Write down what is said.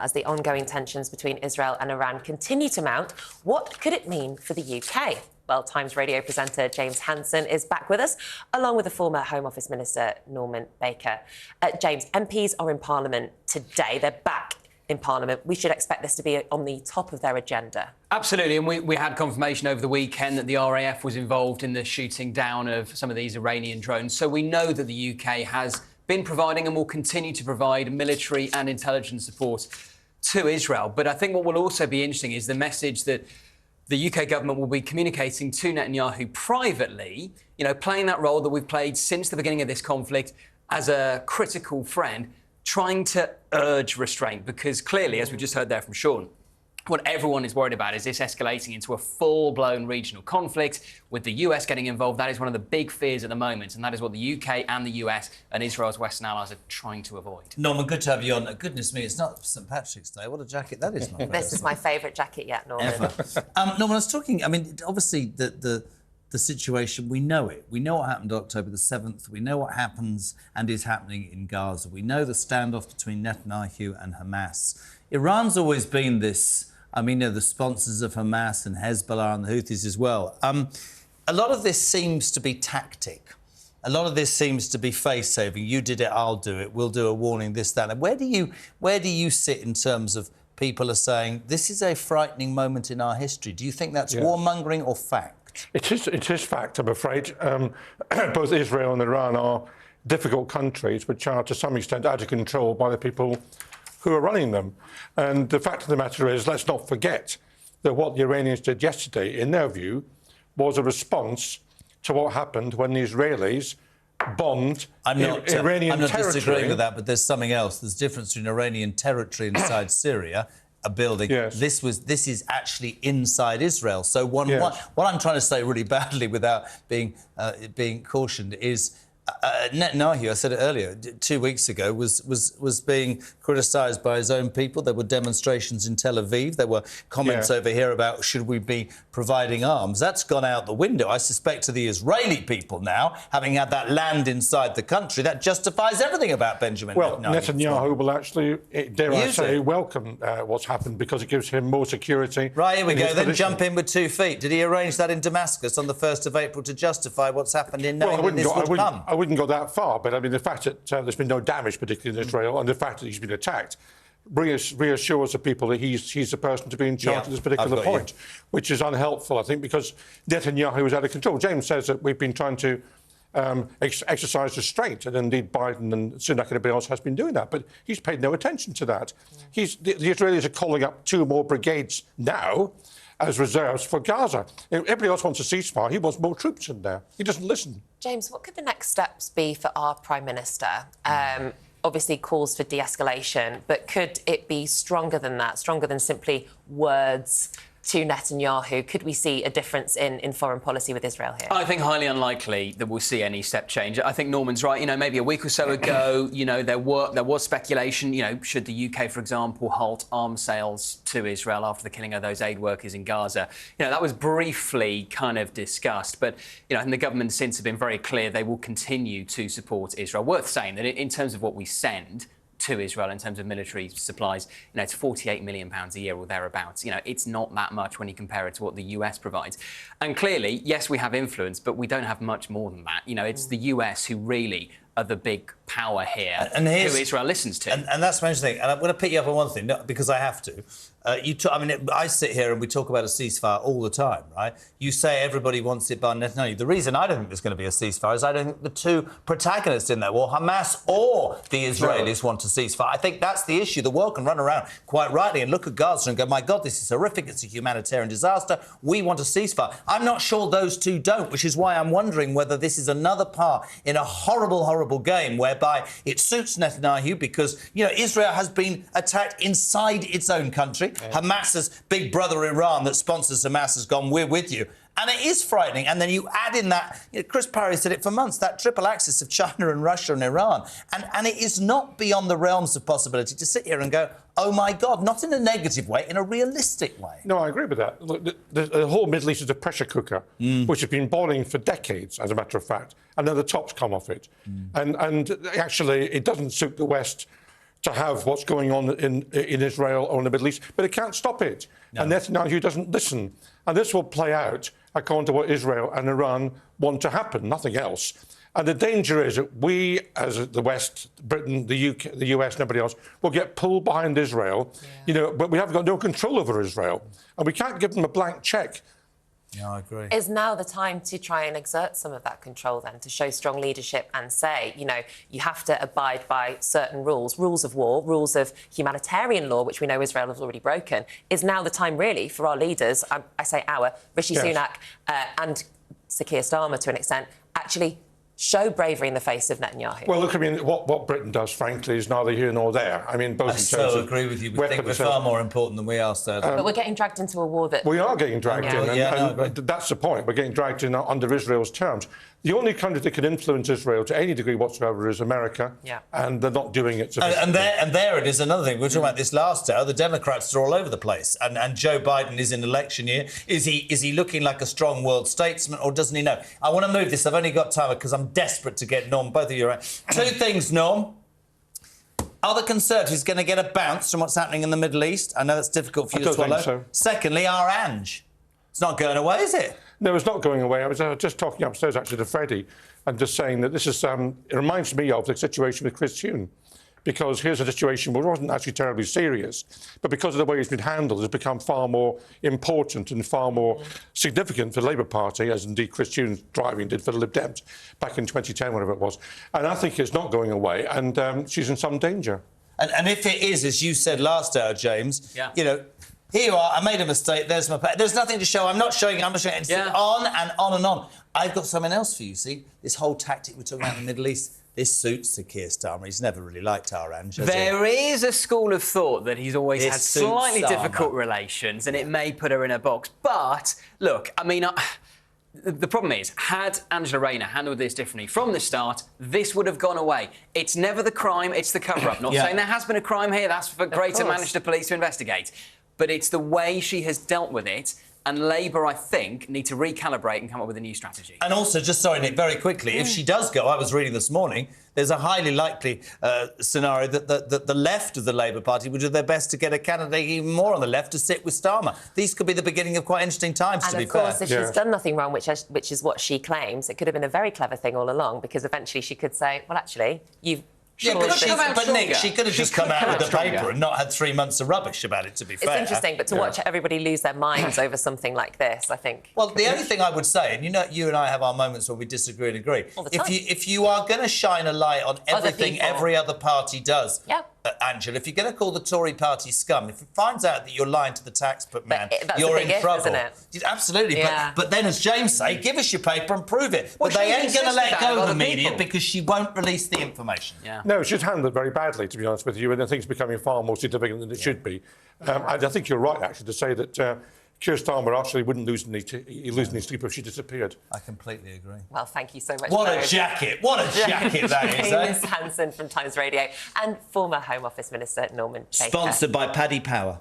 As the ongoing tensions between Israel and Iran continue to mount, what could it mean for the UK? Well, Times Radio presenter James Hanson is back with us, along with the former Home Office Minister Norman Baker. James, MPs are in Parliament today. They're back in Parliament. We should expect this to be on the top of their agenda. Absolutely, and we had confirmation over the weekend that the RAF was involved in the shooting down of some of these Iranian drones. So we know that the UK has been providing and will continue to provide military and intelligence support to Israel. But I think what will also be interesting is the message that the UK government will be communicating to Netanyahu privately, playing that role that we've played since the beginning of this conflict as a critical friend, trying to urge restraint. Because clearly, as we just heard there from Sean, what everyone is worried about is this escalating into a full-blown regional conflict with the US getting involved. That is one of the big fears at the moment, and that is what the UK and the US and Israel's Western allies are trying to avoid. Norman, good to have you on. Goodness me, it's not St Patrick's Day. What a jacket that is, my friend. This is my favourite jacket yet, Norman. Ever. Norman, I was talking, obviously the situation, we know it. We know what happened October the 7th. We know what happens and is happening in Gaza. We know the standoff between Netanyahu and Hamas. Iran's always been this... the sponsors of Hamas and Hezbollah and the Houthis as well. A lot of this seems to be tactic. A lot of this seems to be face-saving. You did it, I'll do it. We'll do a warning, this, that. And where do you sit in terms of people are saying this is a frightening moment in our history? Do you think that's warmongering or fact? It is fact, I'm afraid. Both Israel and Iran are difficult countries which are to some extent out of control by the people who are running them. And the fact of the matter is, let's not forget that what the Iranians did yesterday, in their view, was a response to what happened when the Israelis bombed Iranian territory. I'm not disagreeing with that, but there's something else. There's a difference between Iranian territory inside Syria, a building. Yes. This is actually inside Israel. So what I'm trying to say really badly without being cautioned is Netanyahu, I said it earlier, 2 weeks ago, was being criticised by his own people. There were demonstrations in Tel Aviv. There were comments over here about should we be providing arms. That's gone out the window. I suspect to the Israeli people now, having had that land inside the country, that justifies everything about Benjamin Netanyahu. Well, Netanyahu will actually, dare I say, welcome what's happened because it gives him more security. Right, here we go. Then jump in with 2 feet. Did he arrange that in Damascus on the 1st of April to justify what's happened in knowing that this would come? I wouldn't go that far, but the fact that there's been no damage, particularly in Israel, and the fact that he's been attacked, reassures the people that he's the person to be in charge at this particular point, which is unhelpful, I think, because Netanyahu is out of control. James says that we've been trying to exercise restraint, and indeed Biden and Sunak and everybody else has been doing that, but he's paid no attention to that. The Israelis are calling up 2 more brigades now as reserves for Gaza. Everybody else wants a ceasefire. He wants more troops in there. He doesn't listen. James, what could the next steps be for our Prime Minister? Obviously calls for de-escalation, but could it be stronger than that, stronger than simply words to Netanyahu? Could we see a difference in foreign policy with Israel here? I think highly unlikely that we'll see any step change. I think Norman's right. Maybe a week or so ago, there was speculation, should the UK, for example, halt arms sales to Israel after the killing of those aid workers in Gaza. That was briefly kind of discussed. But, and the government since have been very clear they will continue to support Israel. Worth saying that in terms of what we send to Israel in terms of military supplies, it's £48 million a year or thereabouts. It's not that much when you compare it to what the US provides. And clearly, yes, we have influence, but we don't have much more than that. It's the US who really are the big power here, who Israel listens to. And that's my interesting thing. And I'm going to pick you up on one thing, because I have to. I sit here and we talk about a ceasefire all the time, right? You say everybody wants it by Netanyahu. The reason I don't think there's going to be a ceasefire is I don't think the 2 protagonists in that war, Hamas or the Israelis, want a ceasefire. I think that's the issue. The world can run around quite rightly and look at Gaza and go, my God, this is horrific. It's a humanitarian disaster. We want a ceasefire. I'm not sure those 2 don't, which is why I'm wondering whether this is another part in a horrible, horrible game whereby it suits Netanyahu because, Israel has been attacked inside its own country. Hamas's big brother Iran that sponsors Hamas has gone, we're with you. And it is frightening. And then you add in that, Chris Parry said it for months, that triple axis of China and Russia and Iran. And it is not beyond the realms of possibility to sit here and go, oh, my God, not in a negative way, in a realistic way. No, I agree with that. Look, the whole Middle East is a pressure cooker, which has been boiling for decades, as a matter of fact, and then the top's come off it. And actually, it doesn't suit the West to have what's going on in Israel or in the Middle East, but it can't stop it. No. And Netanyahu doesn't listen. And this will play out according to what Israel and Iran want to happen, nothing else. And the danger is that we, as the West, Britain, the UK, the US and everybody else, will get pulled behind Israel, but we haven't got no control over Israel. And we can't give them a blank cheque. Yeah, I agree. Is now the time to try and exert some of that control then, to show strong leadership and say, you have to abide by certain rules of war, rules of humanitarian law, which we know Israel has already broken? Is now the time, really, for our leaders, I say our, Rishi Sunak and Sir Keir Starmer to an extent, actually show bravery in the face of Netanyahu? Well, look, I mean, what Britain does, frankly, is neither here nor there. I mean, both in terms of agree with you. We think we're far more important than we are, sir. But we're getting dragged into a war that... We are getting dragged in, and that's the point. We're getting dragged in under Israel's terms. The only country that can influence Israel to any degree whatsoever is America, and they're not doing it. And there it is, another thing. We were talking about this last hour. The Democrats are all over the place, and Joe Biden is in election year. Is he looking like a strong world statesman, or doesn't he know? I want to move this. I've only got time because I'm desperate to get Norm. Both of you right. Two things, Norm. Are the Conservatives going to get a bounce from what's happening in the Middle East? I know that's difficult for you to swallow. Think so. Secondly, our Ange. It's not going away, is it? No, it's not going away. I was just talking upstairs, actually, to Freddie, and just saying that this is... it reminds me of the situation with Chris Huhne, because here's a situation where it wasn't actually terribly serious, but because of the way it's been handled, it's become far more important and far more significant for the Labour Party, as indeed Chris Huhne's driving did for the Lib Dems back in 2010, whatever it was. And I think it's not going away, and she's in some danger. And if it is, as you said last hour, James, here you are, I made a mistake, there's nothing to show, I'm not showing it, it's on and on and on. I've got something else for you, see? This whole tactic we're talking about in the Middle East, this suits Sir Keir Starmer. He's never really liked our Ange, has he? There is a school of thought that he's always had slightly difficult relations, and it may put her in a box. But, look, I mean... The problem is, had Angela Rayner handled this differently from the start, this would have gone away. It's never the crime, it's the cover-up. Not saying there has been a crime here, that's for Greater Manchester Police to investigate. But it's the way she has dealt with it, and Labour, I think, need to recalibrate and come up with a new strategy. And also, just sorry, Nick, very quickly, if she does go, I was reading this morning, there's a highly likely scenario that the left of the Labour Party would do their best to get a candidate even more on the left to sit with Starmer. These could be the beginning of quite interesting times, to be fair. And, of course, if she's done nothing wrong, which is what she claims, it could have been a very clever thing all along, because eventually she could say, well, actually, you've... but Nick, she could have just come out with the paper and not had 3 months of rubbish about it, to be fair. It's interesting, but to watch everybody lose their minds over something like this, I think... Well, the only thing I would say, and you and I have our moments when we disagree and agree, if you are going to shine a light on everything every other party does, Angela, if you're going to call the Tory party scum, if it finds out that you're lying to the taxman, you're in trouble. Isn't it? Absolutely. But then, as James say, give us your paper and prove it. But they ain't going to let go of the media because she won't release the information. No, she's handled it very badly, to be honest with you, and I think it's becoming far more significant than it should be. I think you're right, actually, to say that Keir Starmer actually wouldn't lose any sleep if she disappeared. I completely agree. Well, thank you so much. What a jacket! What a jacket that is, James Hanson from Times Radio and former Home Office Minister Norman Baker. Sponsored by Paddy Power.